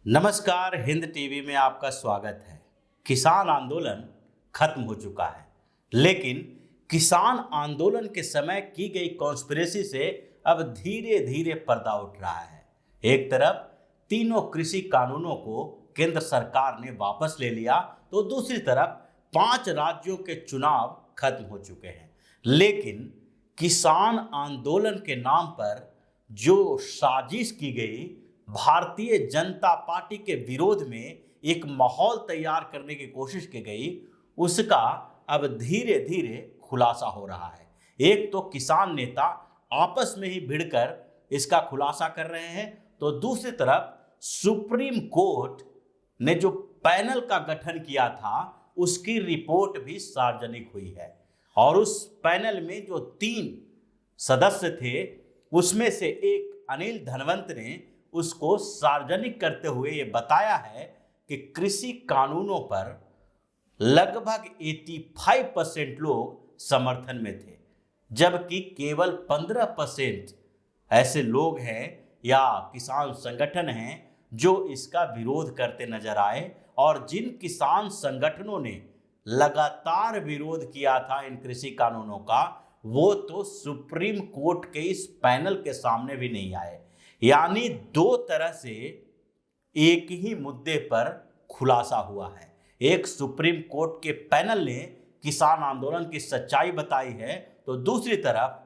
नमस्कार, हिंद टीवी में आपका स्वागत है। किसान आंदोलन खत्म हो चुका है, लेकिन किसान आंदोलन के समय की गई कॉन्स्पिरेसी से अब धीरे धीरे पर्दा उठ रहा है। एक तरफ तीनों कृषि कानूनों को केंद्र सरकार ने वापस ले लिया, तो दूसरी तरफ 5 राज्यों के चुनाव खत्म हो चुके हैं। लेकिन किसान आंदोलन के नाम पर जो साजिश की गई, भारतीय जनता पार्टी के विरोध में एक माहौल तैयार करने की कोशिश की गई, उसका अब धीरे धीरे खुलासा हो रहा है। एक तो किसान नेता आपस में ही भिड़कर इसका खुलासा कर रहे हैं, तो दूसरी तरफ सुप्रीम कोर्ट ने जो पैनल का गठन किया था उसकी रिपोर्ट भी सार्वजनिक हुई है। और उस पैनल में जो 3 सदस्य थे, उसमें से एक अनिल धनवंत ने उसको सार्वजनिक करते हुए ये बताया है कि कृषि कानूनों पर लगभग 85% लोग समर्थन में थे, जबकि केवल 15% ऐसे लोग हैं या किसान संगठन हैं जो इसका विरोध करते नजर आए। और जिन किसान संगठनों ने लगातार विरोध किया था इन कृषि कानूनों का, वो तो सुप्रीम कोर्ट के इस पैनल के सामने भी नहीं आए। यानी 2 तरह से एक ही मुद्दे पर खुलासा हुआ है। एक, सुप्रीम कोर्ट के पैनल ने किसान आंदोलन की सच्चाई बताई है, तो दूसरी तरफ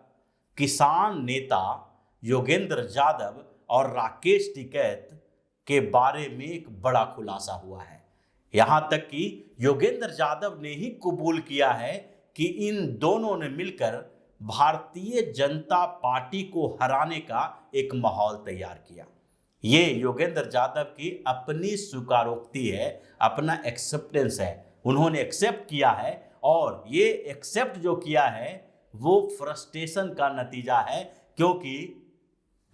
किसान नेता योगेंद्र यादव और राकेश टिकैत के बारे में एक बड़ा खुलासा हुआ है। यहां तक कि योगेंद्र यादव ने ही कबूल किया है कि इन दोनों ने मिलकर भारतीय जनता पार्टी को हराने का एक माहौल तैयार किया। ये योगेंद्र यादव की अपनी स्वीकारोक्ति है, अपना एक्सेप्टेंस है। उन्होंने एक्सेप्ट किया है, और ये एक्सेप्ट जो किया है वो फ्रस्ट्रेशन का नतीजा है, क्योंकि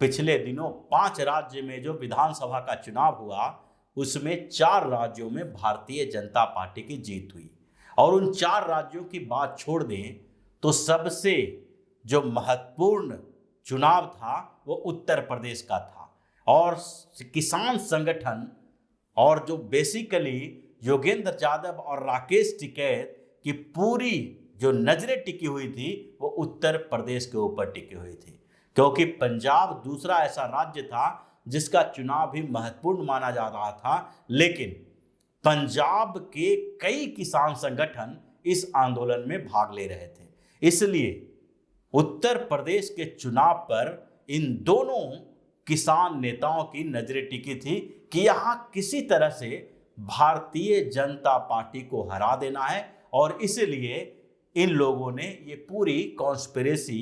पिछले दिनों 5 राज्य में जो विधानसभा का चुनाव हुआ, उसमें 4 राज्यों में भारतीय जनता पार्टी की जीत हुई। और उन 4 राज्यों की बात छोड़ दें तो सबसे जो महत्वपूर्ण चुनाव था वो उत्तर प्रदेश का था। और किसान संगठन और जो बेसिकली योगेंद्र यादव और राकेश टिकैत की पूरी जो नजरें टिकी हुई थी वो उत्तर प्रदेश के ऊपर टिकी हुई थी, क्योंकि पंजाब दूसरा ऐसा राज्य था जिसका चुनाव भी महत्वपूर्ण माना जा रहा था। लेकिन पंजाब के कई किसान संगठन इस आंदोलन में भाग ले रहे थे, इसलिए उत्तर प्रदेश के चुनाव पर इन दोनों किसान नेताओं की नजरें टिकी थी कि यहां किसी तरह से भारतीय जनता पार्टी को हरा देना है। और इसलिए इन लोगों ने ये पूरी कॉन्स्पिरेसी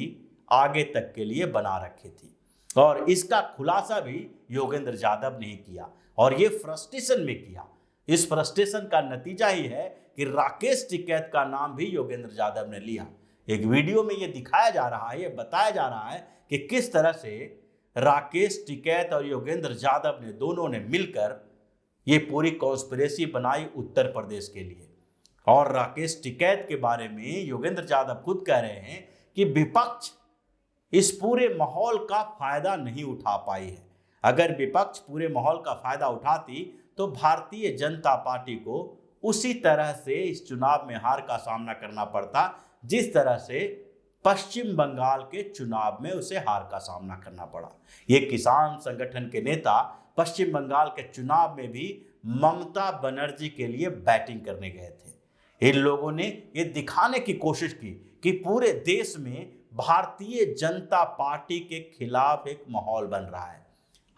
आगे तक के लिए बना रखी थी, और इसका खुलासा भी योगेंद्र यादव ने ही किया, और ये फ्रस्ट्रेशन में किया। इस फ्रस्ट्रेशन का नतीजा ही है कि राकेश टिकैत का नाम भी योगेंद्र यादव ने लिया। एक वीडियो में ये दिखाया जा रहा है, ये बताया जा रहा है कि किस तरह से राकेश टिकैत और योगेंद्र यादव ने दोनों ने मिलकर ये पूरी कॉन्स्पिरेसी बनाई उत्तर प्रदेश के लिए। और राकेश टिकैत के बारे में योगेंद्र यादव खुद कह रहे हैं कि विपक्ष इस पूरे माहौल का फायदा नहीं उठा पाई है। अगर विपक्ष पूरे माहौल का फायदा उठाती तो भारतीय जनता पार्टी को उसी तरह से इस चुनाव में हार का सामना करना पड़ता जिस तरह से पश्चिम बंगाल के चुनाव में उसे हार का सामना करना पड़ा। ये किसान संगठन के नेता पश्चिम बंगाल के चुनाव में भी ममता बनर्जी के लिए बैटिंग करने गए थे। इन लोगों ने ये दिखाने की कोशिश की कि पूरे देश में भारतीय जनता पार्टी के खिलाफ एक माहौल बन रहा है।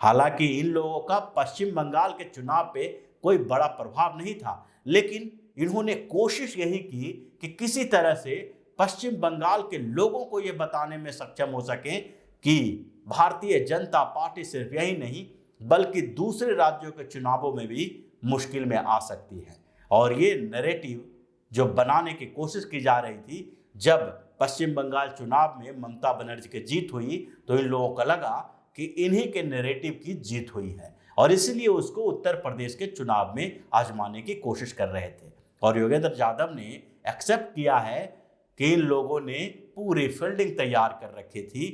हालांकि इन लोगों का पश्चिम बंगाल के चुनाव पे कोई बड़ा प्रभाव नहीं था, लेकिन इन्होंने कोशिश यही की कि किसी तरह से पश्चिम बंगाल के लोगों को ये बताने में सक्षम हो सके कि भारतीय जनता पार्टी सिर्फ यही नहीं बल्कि दूसरे राज्यों के चुनावों में भी मुश्किल में आ सकती है। और ये नैरेटिव जो बनाने की कोशिश की जा रही थी, जब पश्चिम बंगाल चुनाव में ममता बनर्जी की जीत हुई तो इन लोगों को लगा कि इन्हीं के नैरेटिव की जीत हुई है, और इसलिए उसको उत्तर प्रदेश के चुनाव में आजमाने की कोशिश कर रहे थे। और योगेंद्र यादव ने एक्सेप्ट किया है कि इन लोगों ने पूरी फील्डिंग तैयार कर रखी थी,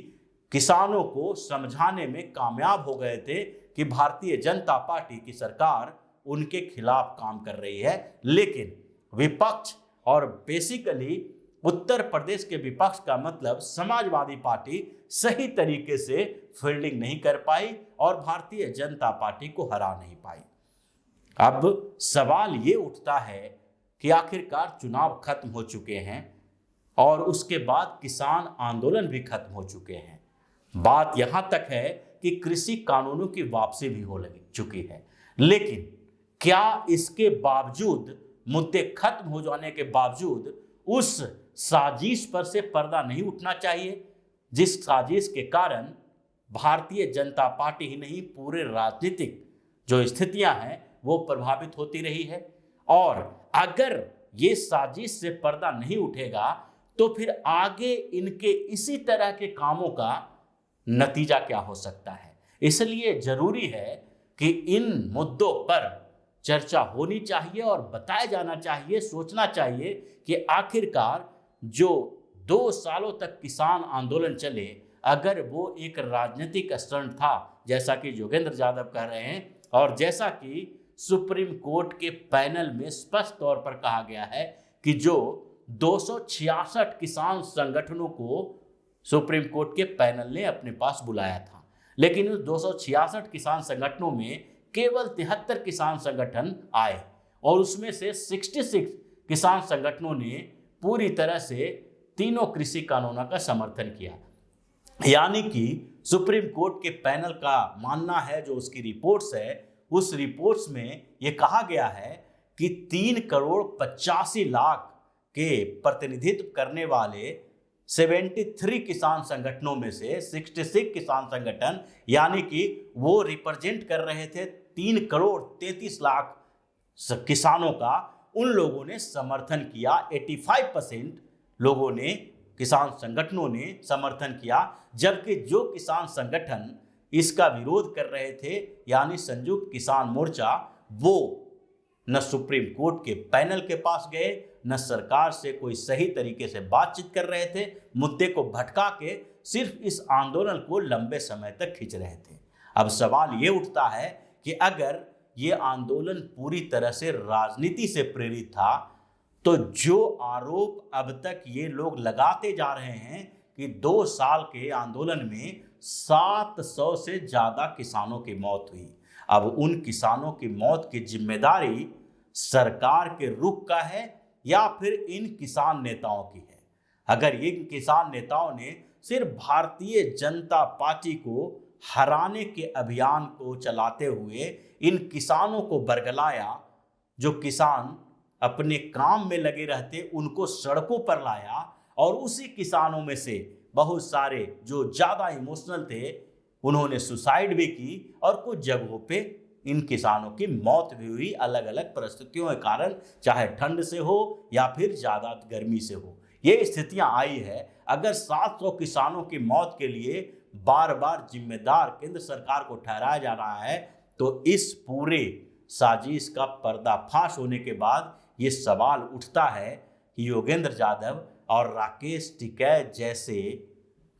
किसानों को समझाने में कामयाब हो गए थे कि भारतीय जनता पार्टी की सरकार उनके खिलाफ काम कर रही है, लेकिन विपक्ष और बेसिकली उत्तर प्रदेश के विपक्ष का मतलब समाजवादी पार्टी सही तरीके से फील्डिंग नहीं कर पाई और भारतीय जनता पार्टी को हरा नहीं पाई। अब सवाल ये उठता है कि आखिरकार चुनाव खत्म हो चुके हैं और उसके बाद किसान आंदोलन भी खत्म हो चुके हैं। बात यहां तक है कि कृषि कानूनों की वापसी भी हो लगी चुकी है, लेकिन क्या इसके बावजूद, मुद्दे खत्म हो जाने के बावजूद, उस साजिश पर से पर्दा नहीं उठना चाहिए जिस साजिश के कारण भारतीय जनता पार्टी ही नहीं पूरे राजनीतिक जो स्थितियां हैं वो प्रभावित होती रही है। और अगर ये साजिश से पर्दा नहीं उठेगा तो फिर आगे इनके इसी तरह के कामों का नतीजा क्या हो सकता है। इसलिए जरूरी है कि इन मुद्दों पर चर्चा होनी चाहिए और बताया जाना चाहिए, सोचना चाहिए कि आखिरकार जो 2 सालों तक किसान आंदोलन चले, अगर वो एक राजनीतिक स्टंट था जैसा कि योगेंद्र यादव कह रहे हैं और जैसा कि सुप्रीम कोर्ट के पैनल में स्पष्ट तौर पर कहा गया है कि जो 266 किसान संगठनों को सुप्रीम कोर्ट के पैनल ने अपने पास बुलाया था, लेकिन उस 266 किसान संगठनों में केवल 73 किसान संगठन आए और उसमें से 66 किसान संगठनों ने पूरी तरह से तीनों कृषि कानूनों का समर्थन किया। यानी कि सुप्रीम कोर्ट के पैनल का मानना है, जो उसकी रिपोर्ट्स है, उस रिपोर्ट्स में यह कहा गया है कि 3,85,00,000 के प्रतिनिधित्व करने वाले 73 किसान संगठनों में से 66 किसान संगठन, यानी कि वो रिप्रेजेंट कर रहे थे 3,33,00,000 किसानों का, उन लोगों ने समर्थन किया। 85% लोगों ने, किसान संगठनों ने समर्थन किया, जबकि जो किसान संगठन इसका विरोध कर रहे थे यानी संयुक्त किसान मोर्चा, वो न सुप्रीम कोर्ट के पैनल के पास गए, न सरकार से कोई सही तरीके से बातचीत कर रहे थे, मुद्दे को भटका के सिर्फ इस आंदोलन को लंबे समय तक खींच रहे थे। अब सवाल ये उठता है कि अगर ये आंदोलन पूरी तरह से राजनीति से प्रेरित था, तो जो आरोप अब तक ये लोग लगाते जा रहे हैं कि 2 साल के आंदोलन में 700 से ज्यादा किसानों की मौत हुई, अब उन किसानों की मौत की जिम्मेदारी सरकार के रुख का है या फिर इन किसान नेताओं की है। अगर इन किसान नेताओं ने सिर्फ भारतीय जनता पार्टी को हराने के अभियान को चलाते हुए इन किसानों को बरगलाया, जो किसान अपने काम में लगे रहते उनको सड़कों पर लाया, और उसी किसानों में से बहुत सारे जो ज़्यादा इमोशनल थे उन्होंने सुसाइड भी की और कुछ जगहों पे इन किसानों की मौत भी हुई, अलग अलग परिस्थितियों के कारण, चाहे ठंड से हो या फिर ज़्यादा गर्मी से हो, ये स्थितियां आई है। अगर 700 किसानों की मौत के लिए बार बार जिम्मेदार केंद्र सरकार को ठहराया जा रहा है, तो इस पूरे साजिश का पर्दाफाश होने के बाद ये सवाल उठता है कि योगेंद्र यादव और राकेश टिकैत जैसे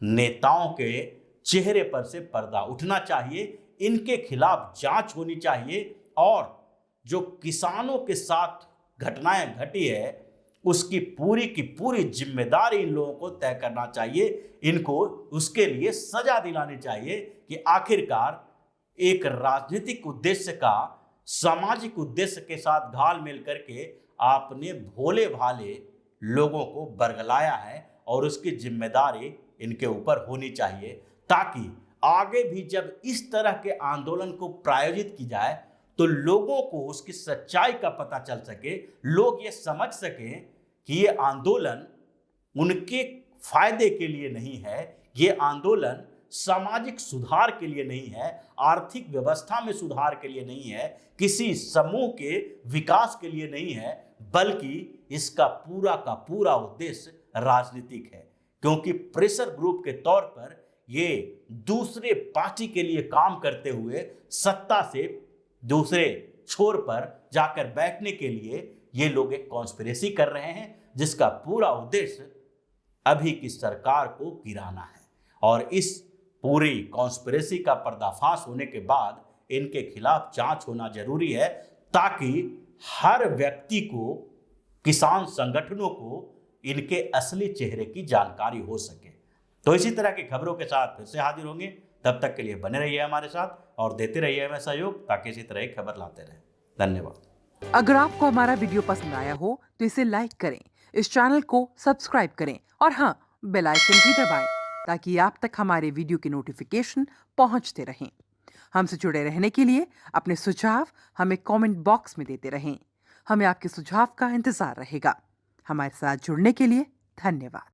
नेताओं के चेहरे पर से पर्दा उठना चाहिए, इनके खिलाफ जांच होनी चाहिए और जो किसानों के साथ घटनाएं घटी है उसकी पूरी की पूरी जिम्मेदारी इन लोगों को तय करना चाहिए, इनको उसके लिए सजा दिलानी चाहिए कि आखिरकार एक राजनीतिक उद्देश्य का सामाजिक उद्देश्य के साथ घालमेल करके आपने भोले भाले लोगों को बरगलाया है और उसकी जिम्मेदारी इनके ऊपर होनी चाहिए, ताकि आगे भी जब इस तरह के आंदोलन को प्रायोजित की जाए तो लोगों को उसकी सच्चाई का पता चल सके, लोग ये समझ सकें कि ये आंदोलन उनके फायदे के लिए नहीं है, ये आंदोलन सामाजिक सुधार के लिए नहीं है, आर्थिक व्यवस्था में सुधार के लिए नहीं है, किसी समूह के विकास के लिए नहीं है, बल्कि इसका पूरा का पूरा उद्देश्य राजनीतिक है। क्योंकि प्रेशर ग्रुप के तौर पर ये दूसरे पार्टी के लिए काम करते हुए सत्ता से दूसरे छोर पर जाकर बैठने के लिए ये लोग एक कॉन्स्पिरेसी कर रहे हैं, जिसका पूरा उद्देश्य अभी की सरकार को गिराना है। और इस पूरी कॉन्स्पिरेसी का पर्दाफाश होने के बाद इनके खिलाफ जांच होना जरूरी है, ताकि हर व्यक्ति को, किसान संगठनों को इनके असली चेहरे की जानकारी हो सके। तो इसी तरह की खबरों के साथ फिर से हाजिर होंगे। तब तक के लिए बने रहिए हमारे साथ और देते रहिए हमें सहयोग, ताकि इसी तरह की खबर लाते रहें। धन्यवाद। अगर आपको हमारा वीडियो पसंद आया हो तो इसे लाइक करें, इस चैनल को सब्सक्राइब करें और हाँ, बेल आइकन भी दबाएं, ताकि आप तक हमारे वीडियो की नोटिफिकेशन पहुंचते रहें। हमसे जुड़े रहने के लिए अपने सुझाव हमें कमेंट बॉक्स में देते रहें। हमें आपके सुझाव का इंतजार रहेगा। हमारे साथ जुड़ने के लिए धन्यवाद।